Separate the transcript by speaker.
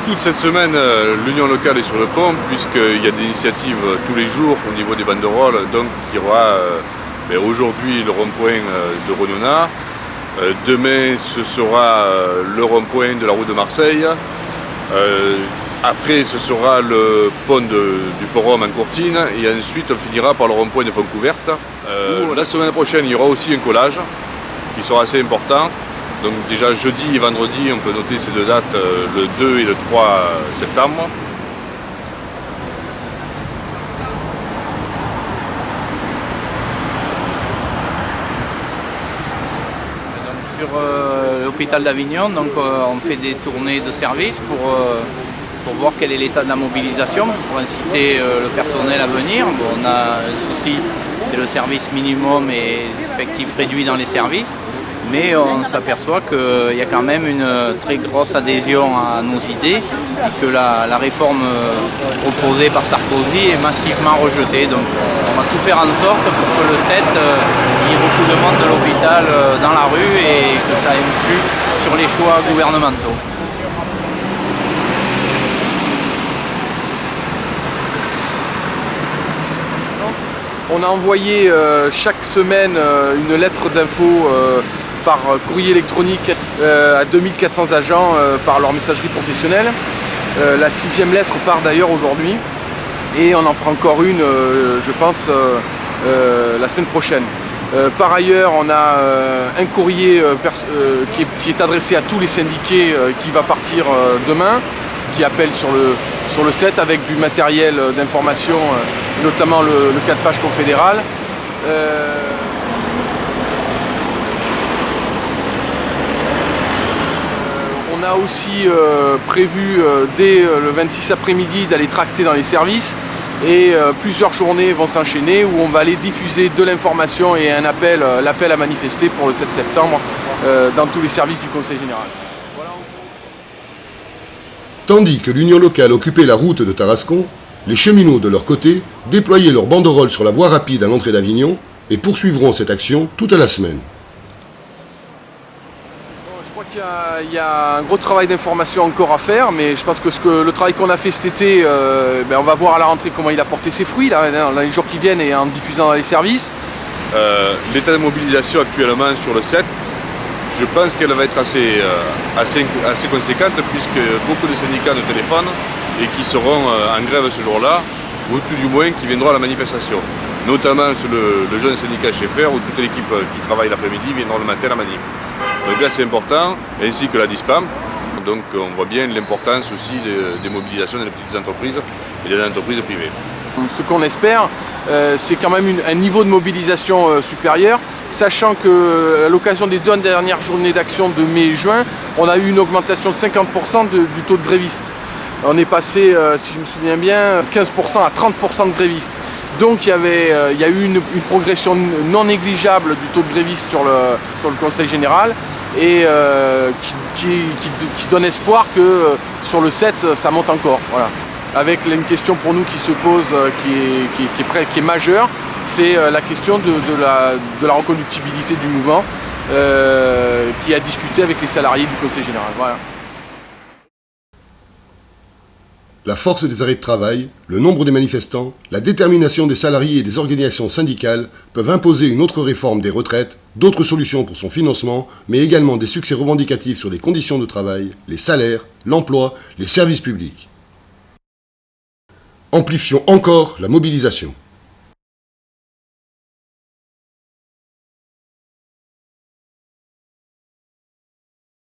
Speaker 1: Toute cette semaine, l'Union locale est sur le pont puisqu'il y a des initiatives tous les jours au niveau des banderoles. Donc il y aura aujourd'hui le rond-point de Renona. Demain, ce sera le rond-point de la route de Marseille. Après, ce sera le pont du Forum en Courtine. Et ensuite, on finira par le rond-point de Fontcouverte. La semaine prochaine, il y aura aussi un collage qui sera assez important. Donc déjà jeudi et vendredi, on peut noter ces deux dates, le 2 et le 3 septembre.
Speaker 2: Sur l'hôpital d'Avignon, on fait des tournées de service pour voir quel est l'état de la mobilisation, pour inciter le personnel à venir. Bon, on a un souci, c'est le service minimum et les effectifs réduits dans les services. Mais on s'aperçoit qu'il y a quand même une très grosse adhésion à nos idées et que la réforme proposée par Sarkozy est massivement rejetée. Donc on va tout faire en sorte pour que le 7, il y ait beaucoup de monde de l'hôpital dans la rue et que ça influe sur les choix gouvernementaux.
Speaker 3: On a envoyé chaque semaine une lettre d'info par courrier électronique à 2400 agents par leur messagerie professionnelle. La 6e lettre part d'ailleurs aujourd'hui et on en fera encore une, je pense, la semaine prochaine. Par ailleurs, on a un courrier qui est adressé à tous les syndiqués qui va partir demain, qui appelle sur le 7 avec du matériel d'information, notamment le 4 pages confédéral. On a aussi prévu dès le 26 après-midi d'aller tracter dans les services et plusieurs journées vont s'enchaîner où on va aller diffuser de l'information et l'appel à manifester pour le 7 septembre dans tous les services du Conseil général.
Speaker 4: Tandis que l'Union locale occupait la route de Tarascon, les cheminots de leur côté déployaient leurs banderoles sur la voie rapide à l'entrée d'Avignon et poursuivront cette action toute la semaine.
Speaker 3: Je crois qu'il y a un gros travail d'information encore à faire, mais je pense que le travail qu'on a fait cet été, on va voir à la rentrée comment il a porté ses fruits dans les jours qui viennent et en diffusant dans les services.
Speaker 1: L'état de mobilisation actuellement sur le 7, je pense qu'elle va être assez conséquente puisque beaucoup de syndicats nous téléphonent et qui seront en grève ce jour-là, ou tout du moins qui viendront à la manifestation. Notamment le jeune syndicat Schaeffer où toute l'équipe qui travaille l'après-midi viendra le matin à la manif. Donc là c'est important, ainsi que la DISPAM. Donc on voit bien l'importance aussi des mobilisations des petites entreprises et des entreprises privées.
Speaker 3: Ce qu'on espère, c'est quand même un niveau de mobilisation supérieur, sachant qu'à l'occasion des 2 dernières journées d'action de mai et juin, on a eu une augmentation de 50% du taux de grévistes. On est passé, si je me souviens bien, 15% à 30% de grévistes. Donc il y a eu une progression non négligeable du taux de grévistes sur le Conseil général et qui donne espoir que sur le 7, ça monte encore. Voilà. Avec une question pour nous qui se pose, qui est majeure, c'est la question de la reconductibilité du mouvement qui a discuté avec les salariés du Conseil général. Voilà.
Speaker 4: La force des arrêts de travail, le nombre des manifestants, la détermination des salariés et des organisations syndicales peuvent imposer une autre réforme des retraites, d'autres solutions pour son financement, mais également des succès revendicatifs sur les conditions de travail, les salaires, l'emploi, les services publics. Amplifions encore la mobilisation.